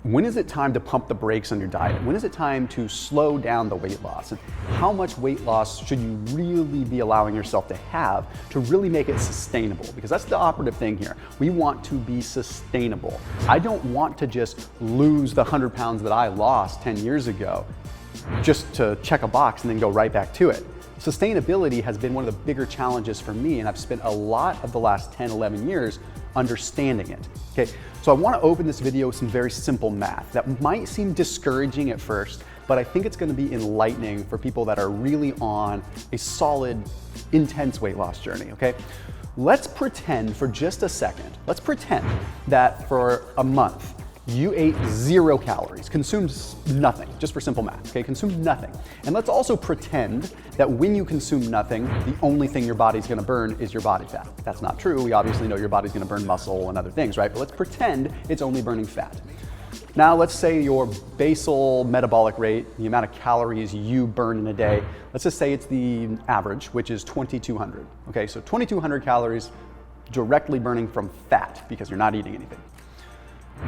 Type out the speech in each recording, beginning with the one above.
When is it time to pump the brakes on your diet? When is it time to slow down the weight loss? And how much weight loss should you really be allowing yourself to have to really make it sustainable? Because that's the operative thing here. We want to be sustainable. I don't want to just lose the 100 pounds that I lost 10 years ago just to check a box and then go right back to it. Sustainability has been one of the bigger challenges for me, and I've spent a lot of the last 10, 11 years understanding it. Okay, so I want to open this video with some very simple math that might seem discouraging at first, but I think it's going to be enlightening for people that are really on a solid, intense weight loss journey, okay? Let's pretend for just a second, let's pretend that for a month, you ate 0 calories, consumed nothing, just for simple math, okay? Consumed nothing. And let's also pretend that when you consume nothing, the only thing your body's gonna burn is your body fat. That's not true. We obviously know your body's gonna burn muscle and other things, right? But let's pretend it's only burning fat. Now let's say your basal metabolic rate, the amount of calories you burn in a day, let's just say it's the average, which is 2,200, okay? So 2,200 calories directly burning from fat because you're not eating anything.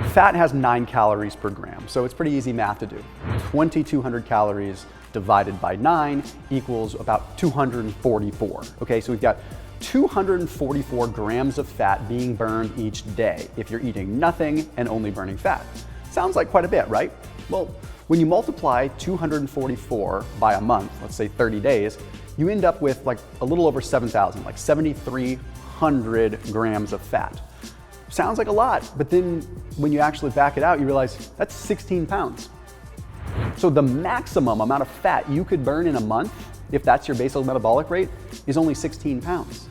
Fat has 9 calories per gram, so it's pretty easy math to do. 2,200 calories divided by 9 equals about 244. Okay, so we've got 244 grams of fat being burned each day if you're eating nothing and only burning fat. Sounds like quite a bit, right? Well, when you multiply 244 by a month, let's say 30 days, you end up with like a little over 7,000, like 7,300 grams of fat. Sounds like a lot, but then when you actually back it out, you realize that's 16 pounds. So the maximum amount of fat you could burn in a month, if that's your basal metabolic rate, is only 16 pounds.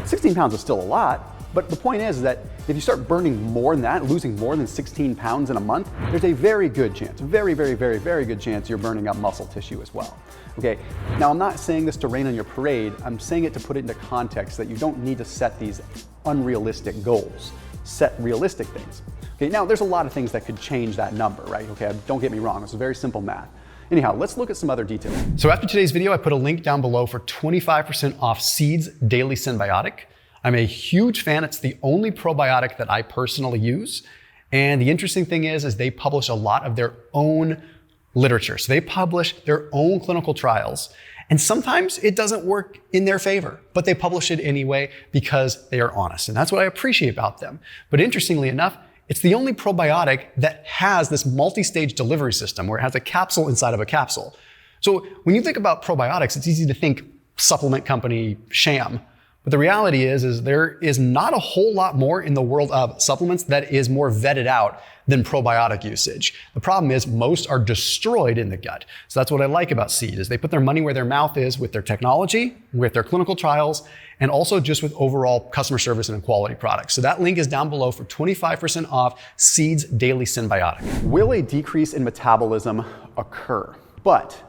16 pounds is still a lot, but the point is that if you start burning more than that, losing more than 16 pounds in a month, there's a very good chance, very good chance you're burning up muscle tissue as well. Okay, now I'm not saying this to rain on your parade, I'm saying it to put it into context that you don't need to set these unrealistic goals. Set realistic things. Okay, now there's a lot of things that could change that number, right? Okay, don't get me wrong, it's very simple math. Anyhow, let's look at some other details. So after today's video, I put a link down below for 25% off Seed's Daily Synbiotic. I'm a huge fan. It's the only probiotic that I personally use. And the interesting thing is they publish a lot of their own literature. So they publish their own clinical trials. And sometimes it doesn't work in their favor, but they publish it anyway because they are honest. And that's what I appreciate about them. But interestingly enough, it's the only probiotic that has this multi-stage delivery system where it has a capsule inside of a capsule. So when you think about probiotics, it's easy to think supplement company sham. But the reality is there is not a whole lot more in the world of supplements that is more vetted out than probiotic usage. The problem is most are destroyed in the gut. So that's what I like about Seed is they put their money where their mouth is with their technology, with their clinical trials, and also just with overall customer service and quality products. So that link is down below for 25% off Seed's Daily Synbiotic. Will a decrease in metabolism occur? But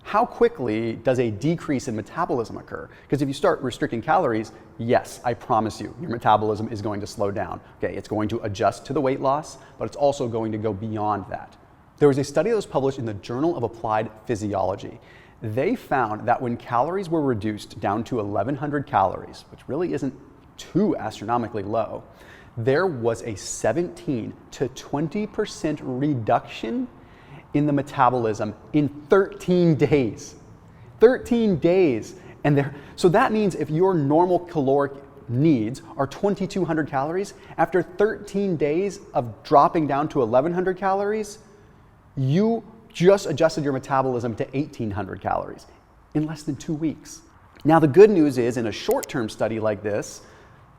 how quickly does a decrease in metabolism occur? Because if you start restricting calories, yes, I promise you, your metabolism is going to slow down. Okay, it's going to adjust to the weight loss, but it's also going to go beyond that. There was a study that was published in the Journal of Applied Physiology. They found that when calories were reduced down to 1,100 calories, which really isn't too astronomically low, there was a 17 to 20% reduction in the metabolism in 13 days. 13 days. So that means if your normal caloric needs are 2,200 calories, after 13 days of dropping down to 1,100 calories, you just adjusted your metabolism to 1,800 calories in less than 2 weeks. Now the good news is in a short-term study like this,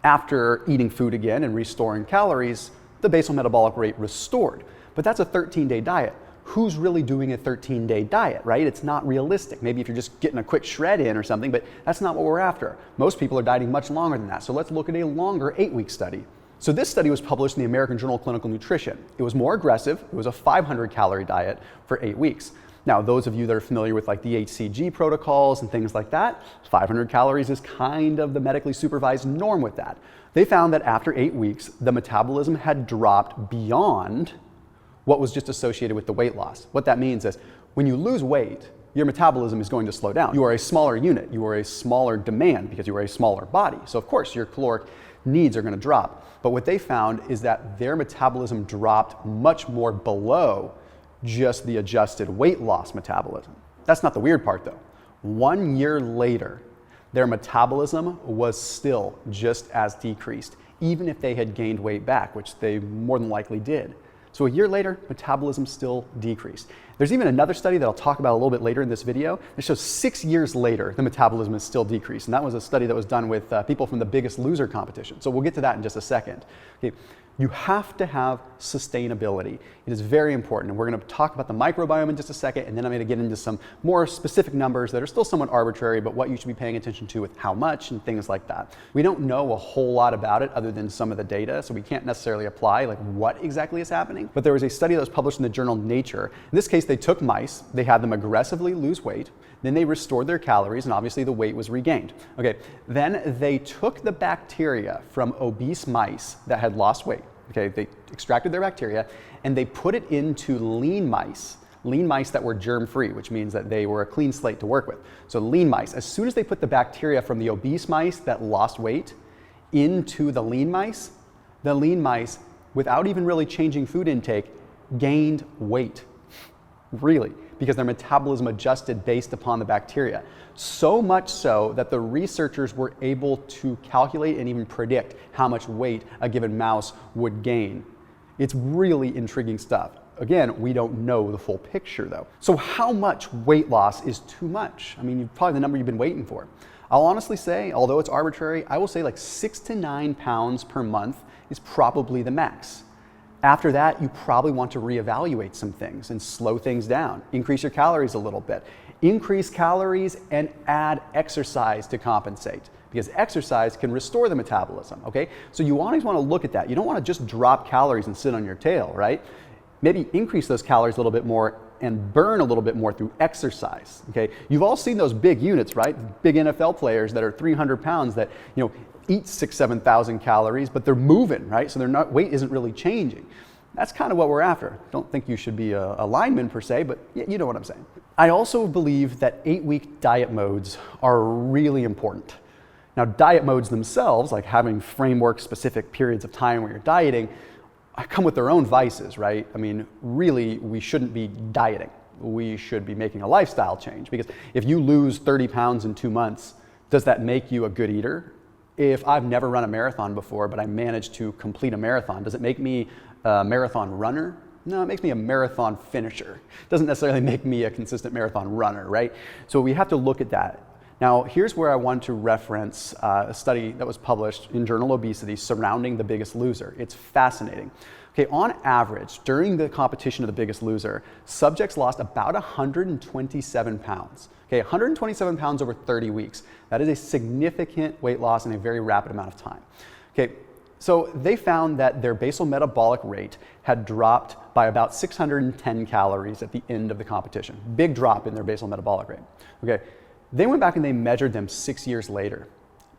after eating food again and restoring calories, the basal metabolic rate restored. But that's a 13-day diet. Who's really doing a 13-day diet, right? It's not realistic. Maybe if you're just getting a quick shred in or something, but that's not what we're after. Most people are dieting much longer than that. So let's look at a longer 8-week study. So this study was published in the American Journal of Clinical Nutrition. It was more aggressive. It was a 500-calorie diet for 8 weeks. Now, those of you that are familiar with like the HCG protocols and things like that, 500 calories is kind of the medically supervised norm with that. They found that after 8 weeks, the metabolism had dropped beyond what was just associated with the weight loss. What that means is when you lose weight, your metabolism is going to slow down. You are a smaller unit. You are a smaller demand because you are a smaller body. So of course your caloric needs are going to drop. But what they found is that their metabolism dropped much more below just the adjusted weight loss metabolism. That's not the weird part though. 1 year later, their metabolism was still just as decreased, even if they had gained weight back, which they more than likely did. So a year later, metabolism still decreased. There's even another study that I'll talk about a little bit later in this video that shows 6 years later, the metabolism is still decreased. And that was a study that was done with people from the Biggest Loser competition. So we'll get to that in just a second. Okay. You have to have sustainability. It is very important. And we're going to talk about the microbiome in just a second, and then I'm going to get into some more specific numbers that are still somewhat arbitrary, but what you should be paying attention to with how much and things like that. We don't know a whole lot about it other than some of the data, so we can't necessarily apply like what exactly is happening. But there was a study that was published in the journal Nature. In this case, they took mice, they had them aggressively lose weight, then they restored their calories, and obviously the weight was regained. Okay, then they took the bacteria from obese mice that had lost weight. Okay, they extracted their bacteria and they put it into lean mice that were germ-free, which means that they were a clean slate to work with. So lean mice, as soon as they put the bacteria from the obese mice that lost weight into the lean mice, without even really changing food intake, gained weight. Really, because their metabolism adjusted based upon the bacteria. So much so that the researchers were able to calculate and even predict how much weight a given mouse would gain. It's really intriguing stuff. Again, we don't know the full picture though. So how much weight loss is too much? I mean, probably the number you've been waiting for. I'll honestly say, although it's arbitrary, I will say like 6 to 9 pounds per month is probably the max. After that, you probably want to reevaluate some things and slow things down. Increase your calories a little bit. Increase calories and add exercise to compensate, because exercise can restore the metabolism, okay? So you always want to look at that. You don't want to just drop calories and sit on your tail, right? Maybe increase those calories a little bit more and burn a little bit more through exercise, okay? You've all seen those big units, right? Big NFL players that are 300 pounds that, eat 6,000 to 7,000 calories, but they're moving, right? So their weight isn't really changing. That's kind of what we're after. Don't think you should be a lineman per se, but you know what I'm saying. I also believe that 8-week diet modes are really important. Now, diet modes themselves, like having framework-specific periods of time where you're dieting, come with their own vices, right? I mean, really, we shouldn't be dieting. We should be making a lifestyle change, because if you lose 30 pounds in 2 months, does that make you a good eater? If I've never run a marathon before, but I managed to complete a marathon, does it make me a marathon runner? No, it makes me a marathon finisher. It doesn't necessarily make me a consistent marathon runner, right? So we have to look at that. Now, here's where I want to reference a study that was published in Journal Obesity surrounding The Biggest Loser. It's fascinating. Okay, on average, during the competition of The Biggest Loser, subjects lost about 127 pounds. Okay, 127 pounds over 30 weeks. That is a significant weight loss in a very rapid amount of time. Okay, so they found that their basal metabolic rate had dropped by about 610 calories at the end of the competition. Big drop in their basal metabolic rate. Okay, they went back and they measured them 6 years later.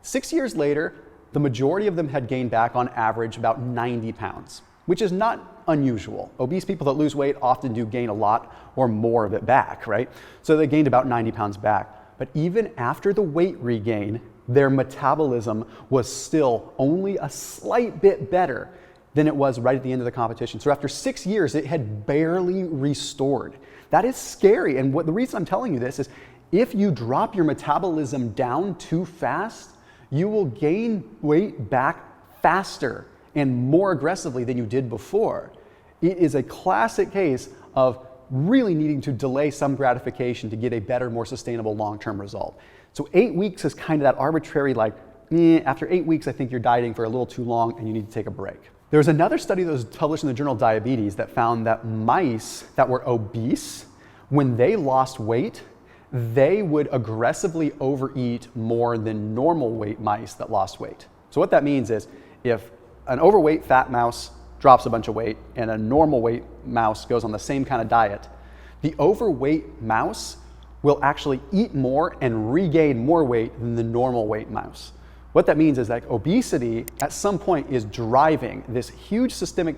6 years later, the majority of them had gained back on average about 90 pounds, which is not unusual. Obese people that lose weight often do gain a lot or more of it back, right? So they gained about 90 pounds back. But even after the weight regain, their metabolism was still only a slight bit better than it was right at the end of the competition. So after 6 years, it had barely restored. That is scary. And the reason I'm telling you this is if you drop your metabolism down too fast, you will gain weight back faster and more aggressively than you did before. It is a classic case of really needing to delay some gratification to get a better, more sustainable long-term result. So 8 weeks is kind of that arbitrary, after 8 weeks, I think you're dieting for a little too long and you need to take a break. There was another study that was published in the journal Diabetes that found that mice that were obese, when they lost weight, they would aggressively overeat more than normal weight mice that lost weight. So what that means is if an overweight fat mouse drops a bunch of weight and a normal weight mouse goes on the same kind of diet, the overweight mouse will actually eat more and regain more weight than the normal weight mouse. What that means is that obesity at some point is driving this huge systemic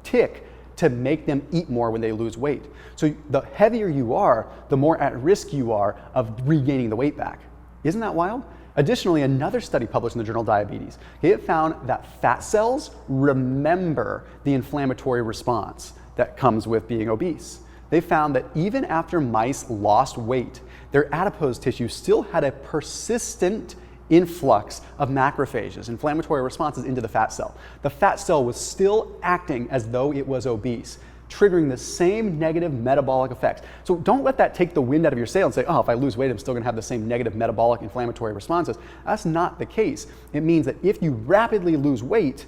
tick to make them eat more when they lose weight. So the heavier you are, the more at risk you are of regaining the weight back. Isn't that wild? Additionally, another study published in the journal Diabetes, it found that fat cells remember the inflammatory response that comes with being obese. They found that even after mice lost weight, their adipose tissue still had a persistent influx of macrophages, inflammatory responses into the fat cell. The fat cell was still acting as though it was obese, triggering the same negative metabolic effects. So don't let that take the wind out of your sail and say, oh, if I lose weight, I'm still gonna have the same negative metabolic inflammatory responses. That's not the case. It means that if you rapidly lose weight,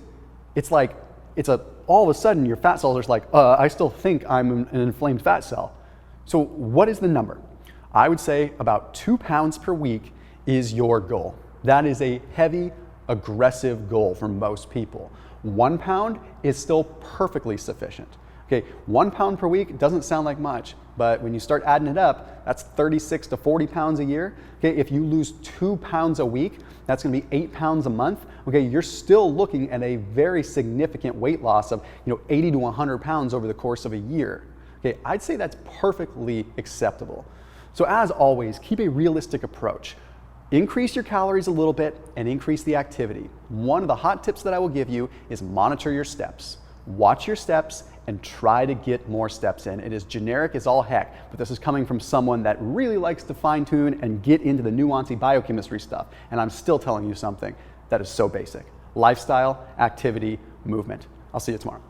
all of a sudden your fat cells are just like, I still think I'm an inflamed fat cell. So what is the number? I would say about 2 pounds per week is your goal. That is a heavy, aggressive goal for most people. 1 pound is still perfectly sufficient. Okay, 1 pound per week doesn't sound like much, but when you start adding it up, that's 36 to 40 pounds a year. Okay, if you lose 2 pounds a week, that's gonna be 8 pounds a month. Okay, you're still looking at a very significant weight loss of 80 to 100 pounds over the course of a year. Okay, I'd say that's perfectly acceptable. So as always, keep a realistic approach. Increase your calories a little bit and increase the activity. One of the hot tips that I will give you is monitor your steps. Watch your steps and try to get more steps in. It is generic as all heck, but this is coming from someone that really likes to fine tune and get into the nuancy biochemistry stuff. And I'm still telling you something that is so basic. Lifestyle, activity, movement. I'll see you tomorrow.